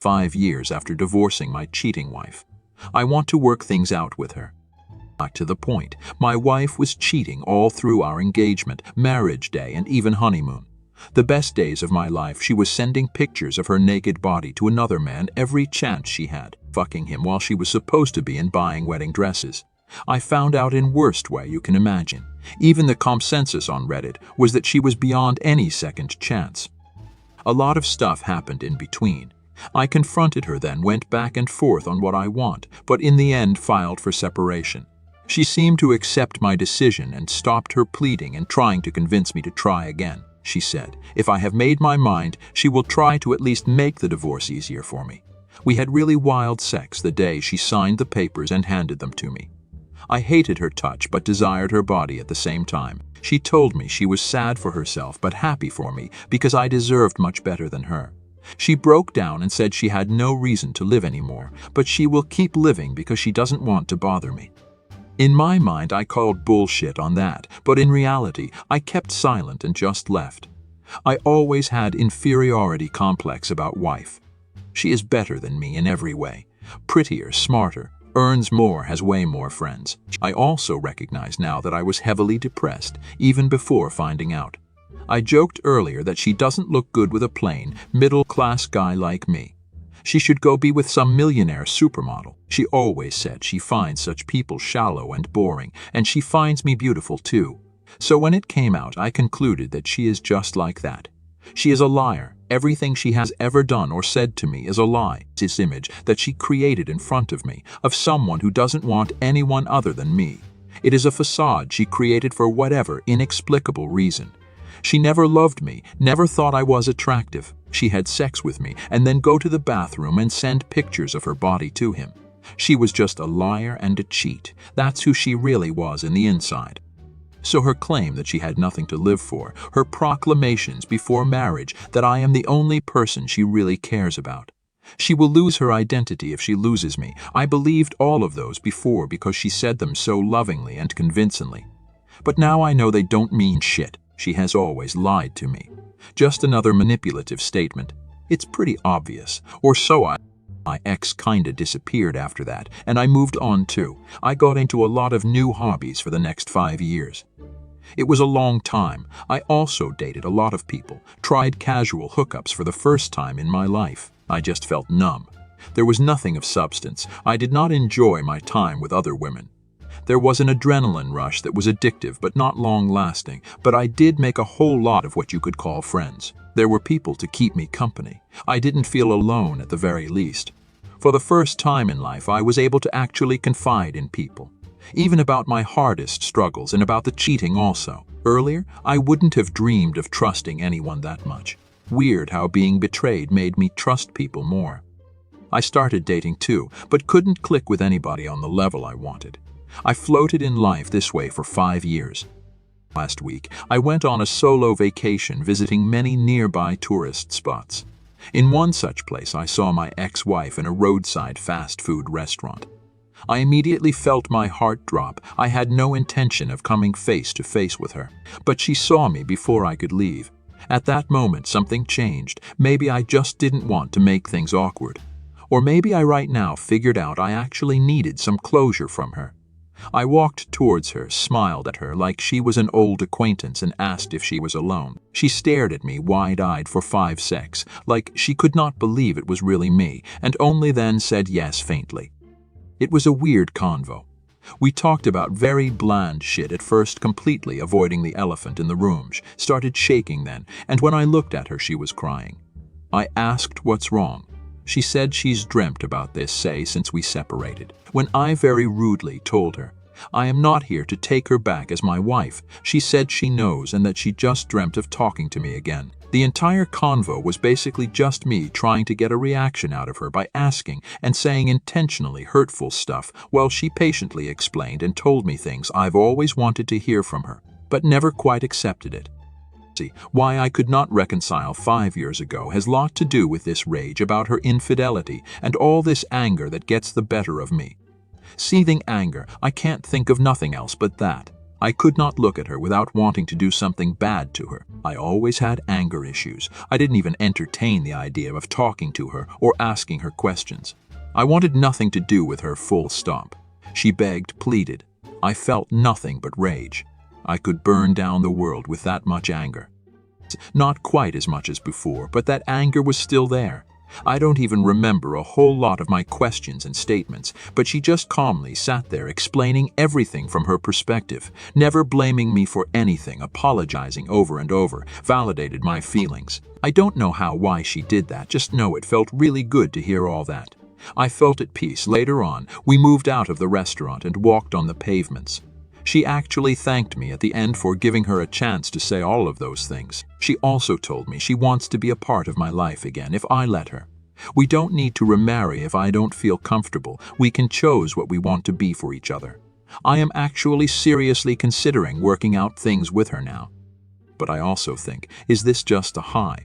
5 years after divorcing my cheating wife. I want to work things out with her. Back to the point, my wife was cheating all through our engagement, marriage day, and even honeymoon. The best days of my life, she was sending pictures of her naked body to another man every chance she had, fucking him while she was supposed to be in buying wedding dresses. I found out in worst way you can imagine. Even the consensus on Reddit was that she was beyond any second chance. A lot of stuff happened in between. I confronted her then, went back and forth on what I want, but in the end filed for separation. She seemed to accept my decision and stopped her pleading and trying to convince me to try again. She said, if I have made my mind, she will try to at least make the divorce easier for me. We had really wild sex the day she signed the papers and handed them to me. I hated her touch but desired her body at the same time. She told me she was sad for herself but happy for me because I deserved much better than her. She broke down and said she had no reason to live anymore, but she will keep living because she doesn't want to bother me. In my mind, I called bullshit on that, but in reality, I kept silent and just left. I always had inferiority complex about wife. She is better than me in every way. Prettier, smarter, earns more, has way more friends. I also recognize now that I was heavily depressed, even before finding out. I joked earlier that she doesn't look good with a plain, middle-class guy like me. She should go be with some millionaire supermodel. She always said she finds such people shallow and boring, and she finds me beautiful too. So when it came out, I concluded that she is just like that. She is a liar. Everything she has ever done or said to me is a lie. This image that she created in front of me, of someone who doesn't want anyone other than me. It is a facade she created for whatever inexplicable reason. She never loved me, never thought I was attractive. She had sex with me and then go to the bathroom and send pictures of her body to him. She was just a liar and a cheat. That's who she really was in the inside. So her claim that she had nothing to live for, her proclamations before marriage that I am the only person she really cares about. She will lose her identity if she loses me. I believed all of those before because she said them so lovingly and convincingly. But now I know they don't mean shit. She has always lied to me. Just another manipulative statement. It's pretty obvious, or so My ex kinda disappeared after that, and I moved on too. I got into a lot of new hobbies for the next 5 years. It was a long time. I also dated a lot of people, tried casual hookups for the first time in my life. I just felt numb. There was nothing of substance. I did not enjoy my time with other women. There was an adrenaline rush that was addictive but not long-lasting, but I did make a whole lot of what you could call friends. There were people to keep me company. I didn't feel alone at the very least. For the first time in life, I was able to actually confide in people, even about my hardest struggles and about the cheating also. Earlier, I wouldn't have dreamed of trusting anyone that much. Weird how being betrayed made me trust people more. I started dating too, but couldn't click with anybody on the level I wanted. I floated in life this way for 5 years. Last week, I went on a solo vacation visiting many nearby tourist spots. In one such place, I saw my ex-wife in a roadside fast food restaurant. I immediately felt my heart drop. I had no intention of coming face to face with her, but she saw me before I could leave. At that moment, something changed. Maybe I just didn't want to make things awkward. Or maybe I right now figured out I actually needed some closure from her. I walked towards her, smiled at her like she was an old acquaintance and asked if she was alone. She stared at me wide-eyed for 5 seconds, like she could not believe it was really me, and only then said yes faintly. It was a weird convo. We talked about very bland shit at first, completely avoiding the elephant in the room. She started shaking then, and when I looked at her, she was crying. I asked what's wrong. She said she's dreamt about this, since we separated. When I very rudely told her, I am not here to take her back as my wife, she said she knows and that she just dreamt of talking to me again. The entire convo was basically just me trying to get a reaction out of her by asking and saying intentionally hurtful stuff while she patiently explained and told me things I've always wanted to hear from her, but never quite accepted it. Why I could not reconcile 5 years ago has a lot to do with this rage about her infidelity and all this anger that gets the better of me. Seething anger, I can't think of nothing else but that. I could not look at her without wanting to do something bad to her. I always had anger issues. I didn't even entertain the idea of talking to her or asking her questions. I wanted nothing to do with her, full stop. She begged, pleaded. I felt nothing but rage. I could burn down the world with that much anger. Not quite as much as before, but that anger was still there. I don't even remember a whole lot of my questions and statements, but she just calmly sat there explaining everything from her perspective, never blaming me for anything, apologizing over and over, validated my feelings. I don't know why she did that, just know it felt really good to hear all that. I felt at peace. Later on, we moved out of the restaurant and walked on the pavements. She actually thanked me at the end for giving her a chance to say all of those things. She also told me she wants to be a part of my life again if I let her. We don't need to remarry if I don't feel comfortable. We can choose what we want to be for each other. I am actually seriously considering working out things with her now. But I also think, is this just a high?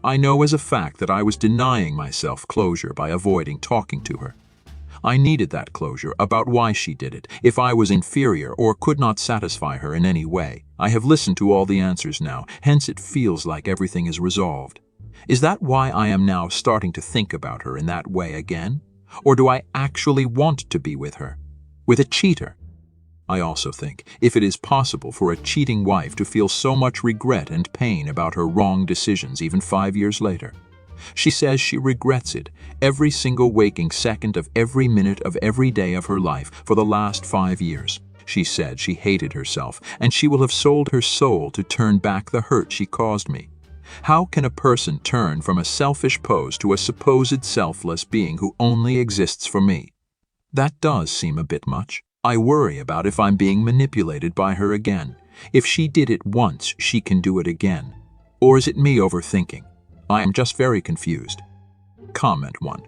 I know as a fact that I was denying myself closure by avoiding talking to her. I needed that closure about why she did it, if I was inferior or could not satisfy her in any way. I have listened to all the answers now, hence it feels like everything is resolved. Is that why I am now starting to think about her in that way again? Or do I actually want to be with her? With a cheater? I also think, if it is possible for a cheating wife to feel so much regret and pain about her wrong decisions even 5 years later. She says she regrets it every single waking second of every minute of every day of her life for the last 5 years. She said she hated herself, and she will have sold her soul to turn back the hurt she caused me. How can a person turn from a selfish pose to a supposed selfless being who only exists for me? That does seem a bit much. I worry about if I'm being manipulated by her again. If she did it once, she can do it again. Or is it me overthinking? I am just very confused. Comment 1.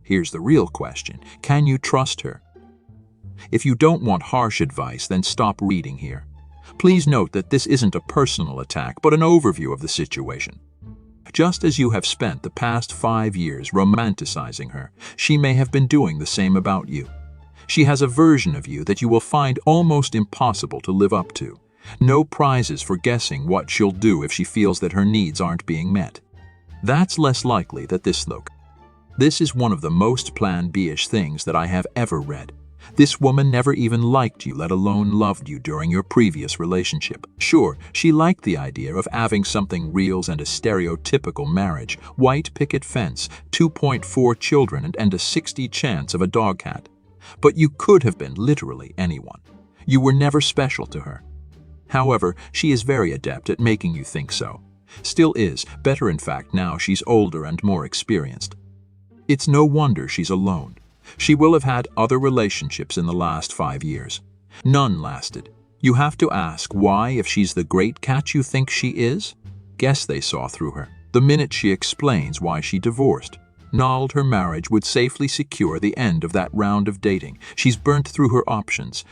Here's the real question. Can you trust her? If you don't want harsh advice, then stop reading here. Please note that this isn't a personal attack, but an overview of the situation. Just as you have spent the past 5 years romanticizing her, she may have been doing the same about you. She has a version of you that you will find almost impossible to live up to. No prizes for guessing what she'll do if she feels that her needs aren't being met. That's less likely that this look. This is one of the most Plan B-ish things that I have ever read. This woman never even liked you, let alone loved you during your previous relationship. Sure, she liked the idea of having something real and a stereotypical marriage, white picket fence, 2.4 children, and a 60 chance of a dog cat. But you could have been literally anyone. You were never special to her. However, she is very adept at making you think so. Still is, better in fact now she's older and more experienced. It's no wonder she's alone. She will have had other relationships in the last 5 years. None lasted. You have to ask why if she's the great catch you think she is? Guess they saw through her. The minute she explains why she divorced, annulled her marriage would safely secure the end of that round of dating. She's burnt through her options.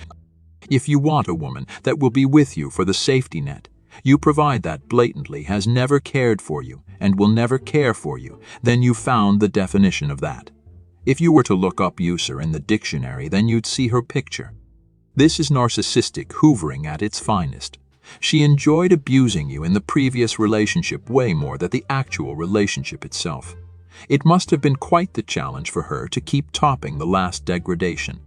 If you want a woman that will be with you for the safety net, you provide that blatantly has never cared for you and will never care for you, then you found the definition of that. If you were to look up user in the dictionary, then you'd see her picture. This is narcissistic hoovering at its finest. She enjoyed abusing you in the previous relationship way more than the actual relationship itself. It must have been quite the challenge for her to keep topping the last degradation.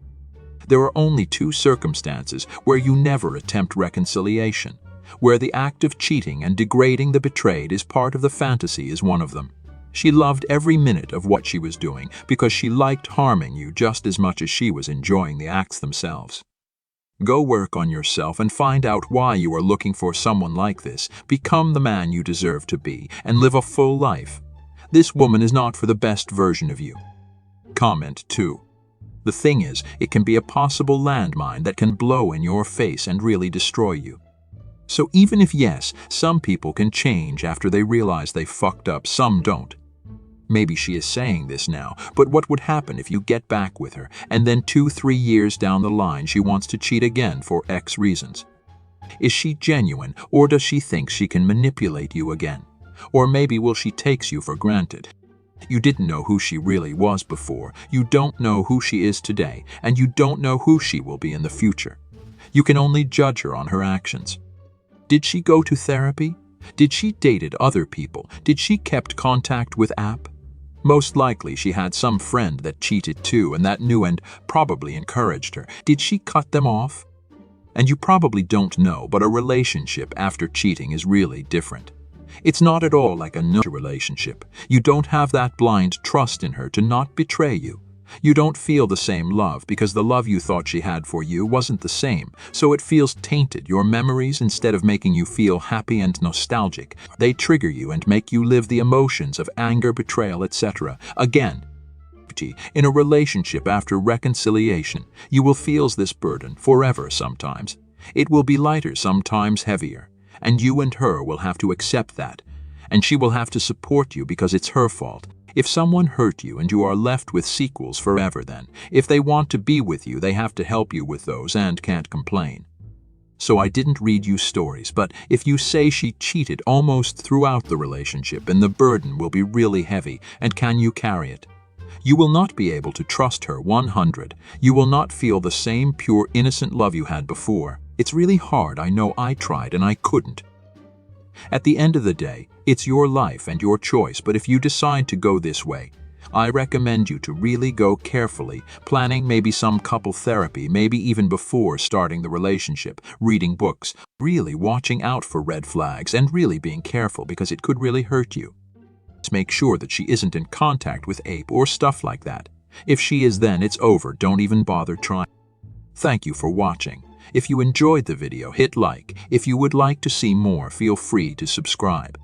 There are only 2 circumstances where you never attempt reconciliation. Where the act of cheating and degrading the betrayed is part of the fantasy is one of them. She loved every minute of what she was doing because she liked harming you just as much as she was enjoying the acts themselves. Go work on yourself and find out why you are looking for someone like this. Become the man you deserve to be and live a full life. This woman is not for the best version of you. Comment 2. The thing is, it can be a possible landmine that can blow in your face and really destroy you. So even if yes, some people can change after they realize they fucked up, some don't. Maybe she is saying this now, but what would happen if you get back with her and then 2-3 years down the line she wants to cheat again for X reasons? Is she genuine, or does she think she can manipulate you again? Or maybe will she takes you for granted? You didn't know who she really was before, you don't know who she is today, and you don't know who she will be in the future. You can only judge her on her actions. Did she go to therapy? Did she dated other people? Did she kept contact with app? Most likely she had some friend that cheated too and that knew and probably encouraged her. Did she cut them off? And you probably don't know, but a relationship after cheating is really different. It's not at all like a nurture relationship. You don't have that blind trust in her to not betray you. You don't feel the same love because the love you thought she had for you wasn't the same, so it feels tainted. Your memories, instead of making you feel happy and nostalgic, they trigger you and make you live the emotions of anger, betrayal, etc. Again, in a relationship after reconciliation, you will feel this burden forever sometimes. It will be lighter, sometimes heavier, and you and her will have to accept that, and she will have to support you because it's her fault. If someone hurt you and you are left with sequels forever then, if they want to be with you, they have to help you with those and can't complain. So I didn't read you stories, but if you say she cheated almost throughout the relationship, and the burden will be really heavy, and can you carry it? You will not be able to trust her 100. You will not feel the same pure, innocent love you had before. It's really hard, I know. I tried and I couldn't. At the end of the day, it's your life and your choice, but if you decide to go this way, I recommend you to really go carefully, planning maybe some couple therapy, maybe even before starting the relationship, reading books, really watching out for red flags and really being careful because it could really hurt you. Make sure that she isn't in contact with ape or stuff like that. If she is, then it's over. Don't even bother trying. Thank you for watching. If you enjoyed the video, hit like. If you would like to see more, feel free to subscribe.